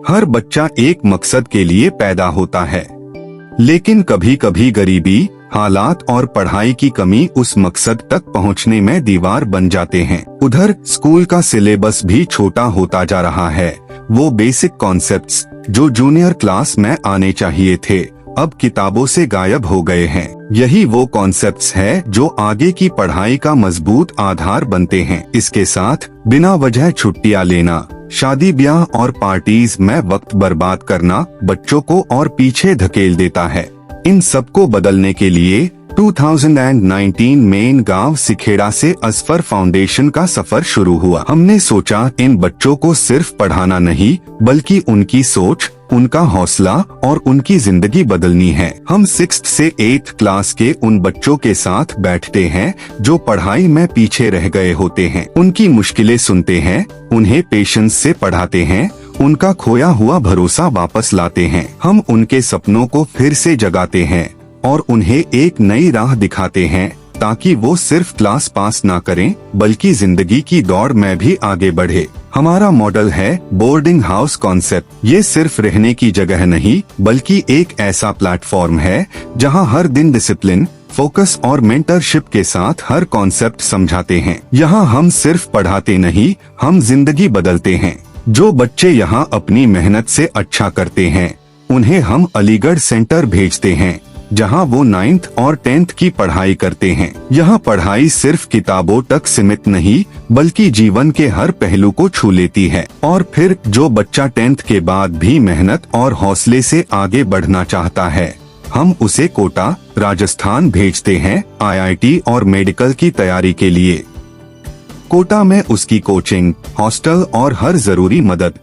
हर बच्चा एक मकसद के लिए पैदा होता है, लेकिन कभी कभी गरीबी, हालात और पढ़ाई की कमी उस मकसद तक पहुंचने में दीवार बन जाते हैं। उधर स्कूल का सिलेबस भी छोटा होता जा रहा है। वो बेसिक कॉन्सेप्ट्स जो जूनियर क्लास में आने चाहिए थे, अब किताबों से गायब हो गए हैं। यही वो कॉन्सेप्ट्स है जो आगे की पढ़ाई का मजबूत आधार बनते हैं। इसके साथ बिना वजह छुट्टियां लेना, शादी ब्याह और पार्टीज में वक्त बर्बाद करना बच्चों को और पीछे धकेल देता है। इन सबको बदलने के लिए 2019 में गांव सिखेड़ा से असफर फाउंडेशन का सफर शुरू हुआ। हमने सोचा इन बच्चों को सिर्फ पढ़ाना नहीं, बल्कि उनकी सोच, उनका हौसला और उनकी जिंदगी बदलनी है। हम 6th से 8th क्लास के उन बच्चों के साथ बैठते हैं जो पढ़ाई में पीछे रह गए होते हैं। उनकी मुश्किलें सुनते हैं, उन्हें पेशेंस से पढ़ाते हैं, उनका खोया हुआ भरोसा वापस लाते हैं। हम उनके सपनों को फिर से जगाते हैं और उन्हें एक नई राह दिखाते हैं, ताकि वो सिर्फ क्लास पास ना करें, बल्कि जिंदगी की दौड़ में भी आगे बढ़े। हमारा मॉडल है बोर्डिंग हाउस कॉन्सेप्ट। ये सिर्फ रहने की जगह नहीं, बल्कि एक ऐसा प्लेटफॉर्म है जहां हर दिन डिसिप्लिन, फोकस और मेंटरशिप के साथ हर कॉन्सेप्ट समझाते हैं। यहाँ हम सिर्फ पढ़ाते नहीं, हम जिंदगी बदलते हैं। जो बच्चे यहाँ अपनी मेहनत से अच्छा करते हैं, उन्हें हम अलीगढ़ सेंटर भेजते हैं, जहां वो 9th और 10th की पढ़ाई करते हैं। यहाँ पढ़ाई सिर्फ किताबों तक सीमित नहीं, बल्कि जीवन के हर पहलू को छू लेती है। और फिर जो बच्चा 10th के बाद भी मेहनत और हौसले से आगे बढ़ना चाहता है, हम उसे कोटा, राजस्थान भेजते हैं IIT और मेडिकल की तैयारी के लिए। कोटा में उसकी कोचिंग, हॉस्टल और हर जरूरी मदद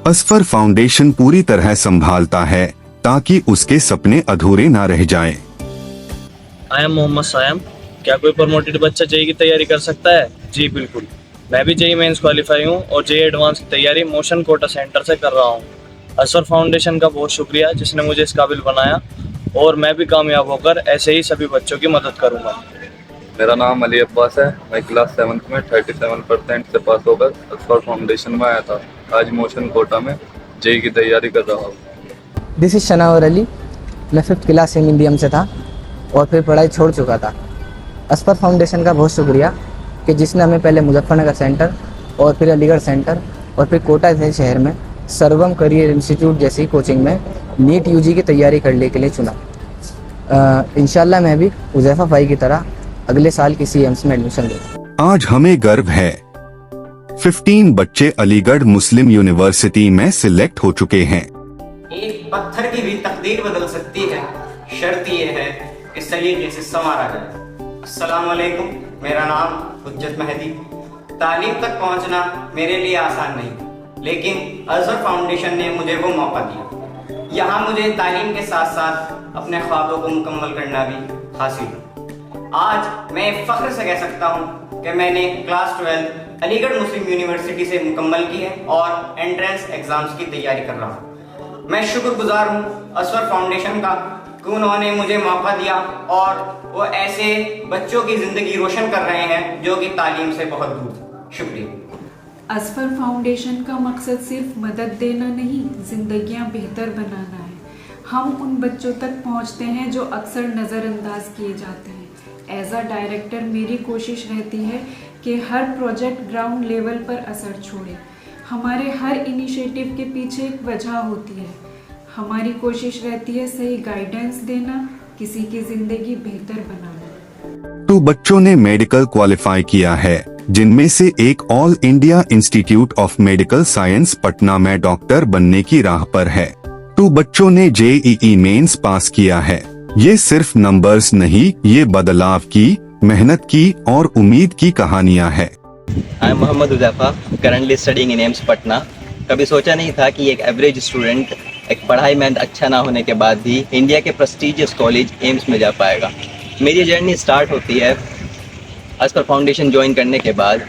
असफर फाउंडेशन पूरी तरह संभालता है, ताकि उसके सपने अधूरे ना रह जाएं। I am Mohammad Saim. क्या कोई प्रमोटेड बच्चा जेईई की तैयारी कर सकता है? जी बिल्कुल। मैं भी जेईई मेंस क्वालिफाई हूँ और जेईई एडवांस की तैयारी मोशन कोटा सेंटर से कर रहा हूँ। असफर फाउंडेशन का बहुत शुक्रिया जिसने मुझे इस काबिल बनाया, और मैं भी कामयाब होकर ऐसे ही सभी बच्चों की मदद करूँगा। मेरा नाम अली अब्बास है। मैं क्लास 7th में 37% से पास होकर असफर फाउंडेशन में आया था। आज मोशन कोटा में जेईई की तैयारी कर रहा हूँ। This is Shanawar Ali. मैं 5th क्लास से मीडियम से था और फिर पढ़ाई छोड़ चुका था। असफर फाउंडेशन का बहुत शुक्रिया कि जिसने हमें पहले मुजफ्फरनगर सेंटर और फिर अलीगढ़ सेंटर और फिर कोटा जैसे शहर में सर्वम करियर इंस्टीट्यूट जैसी कोचिंग में नीट यूजी की तैयारी करने के लिए चुना। इंशाल्लाह मैं भी हुज़ैफा भाई की तरह अगले साल किसी एम्स में एडमिशन लूँगा। आज हमें गर्व है, 15 बच्चे अलीगढ़ मुस्लिम यूनिवर्सिटी में सिलेक्ट हो चुके हैं। एक पत्थर की भी तकदीर बदल सकती है, शर्त ये है कि सलीके से संवारा जाए। अस्सलाम वालेकुम, मेरा नाम हुज्जत मेहदी। तालीम तक पहुंचना मेरे लिए आसान नहीं, लेकिन अज़हर फाउंडेशन ने मुझे वो मौका दिया। यहाँ मुझे तालीम के साथ साथ अपने ख्वाबों को मुकम्मल करना भी हासिल हुआ। आज मैं फ़ख्र से कह सकता हूँ कि मैंने क्लास 12 अलीगढ़ मुस्लिम यूनिवर्सिटी से मुकम्मल की है और एंट्रेंस एग्ज़ाम्स की तैयारी कर रहा हूँ। मैं शुक्रगुजार हूँ असफर फाउंडेशन का कि उन्होंने मुझे मौका दिया और वो ऐसे बच्चों की ज़िंदगी रोशन कर रहे हैं जो कि तालीम से बहुत दूर थे। शुक्रिया। असफर फाउंडेशन का मकसद सिर्फ मदद देना नहीं, जिंदगियां बेहतर बनाना है। हम उन बच्चों तक पहुंचते हैं जो अक्सर नज़रअंदाज किए जाते हैं। एज अ डायरेक्टर मेरी कोशिश रहती है कि हर प्रोजेक्ट ग्राउंड लेवल पर असर छोड़े। हमारे हर इनिशिएटिव के पीछे एक वजह होती है। हमारी कोशिश रहती है सही गाइडेंस देना, किसी की जिंदगी बेहतर बनाना। 2 बच्चों ने मेडिकल क्वालिफाई किया है, जिनमें से एक all India institute of medical science Patna में डॉक्टर बनने की राह पर है। 2 बच्चों ने जेईई मेंस पास किया है। ये सिर्फ नंबर्स नहीं, ये बदलाव की, मेहनत की और उम्मीद की कहानियां है। I am Mohammad Huzaifa, currently studying in AIIMS Patna. कभी सोचा नहीं था कि एक एवरेज स्टूडेंट एक पढ़ाई में अच्छा ना होने के बाद भी इंडिया के प्रेस्टीजियस कॉलेज एम्स में जा पाएगा। मेरी जर्नी स्टार्ट होती है असफर फाउंडेशन ज्वाइन करने के बाद।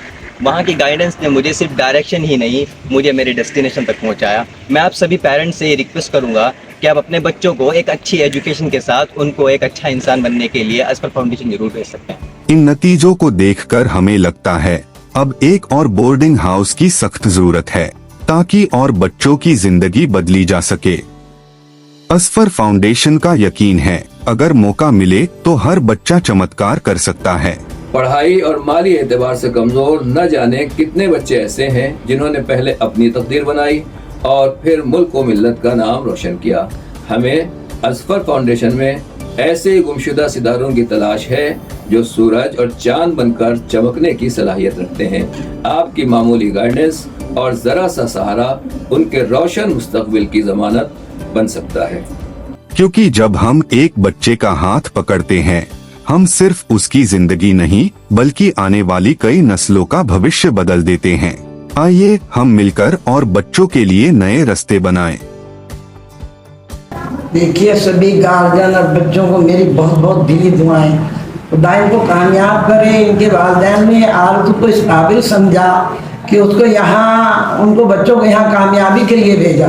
वहाँ की गाइडेंस ने मुझे सिर्फ डायरेक्शन ही नहीं, मुझे मेरे डेस्टिनेशन तक पहुँचाया। मैं आप सभी पेरेंट्स से ये रिक्वेस्ट करूँगा कि आप अपने बच्चों को एक अच्छी एजुकेशन के साथ उनको एक अच्छा इंसान बनने के लिए असफर फाउंडेशन जरूर भेज सकते हैं। इन नतीजों को देखकर हमें लगता है अब एक और बोर्डिंग हाउस की सख्त जरूरत है। ताकि और बच्चों की जिंदगी बदली जा सके। असफर फाउंडेशन का यकीन है, अगर मौका मिले तो हर बच्चा चमत्कार कर सकता है। पढ़ाई और माली एतबार से कमजोर न जाने कितने बच्चे ऐसे हैं जिन्होंने पहले अपनी तकदीर बनाई और फिर मुल्क व मिल्लत का नाम रोशन किया। हमें असफर फाउंडेशन में ऐसे गुमशुदा सितारों की तलाश है जो सूरज और चांद बनकर चमकने की सलाहियत रखते हैं। आपकी मामूली गाइडेंस और जरा सा सहारा उनके रोशन मुस्तकबिल की जमानत बन सकता है। क्योंकि जब हम एक बच्चे का हाथ पकड़ते हैं, हम सिर्फ उसकी जिंदगी नहीं बल्कि आने वाली कई नस्लों का भविष्य बदल देते हैं। आइए हम मिलकर और बच्चों के लिए नए रास्ते बनाएं। देखिए, सभी गार्जियन और बच्चों को मेरी बहुत बहुत दिली दुआएं। खुदा इनको कामयाब करे। इनके वालिदैन ने आरज़ू को इस काबिल समझा कि उसको यहाँ, उनको बच्चों को यहाँ कामयाबी के लिए भेजा।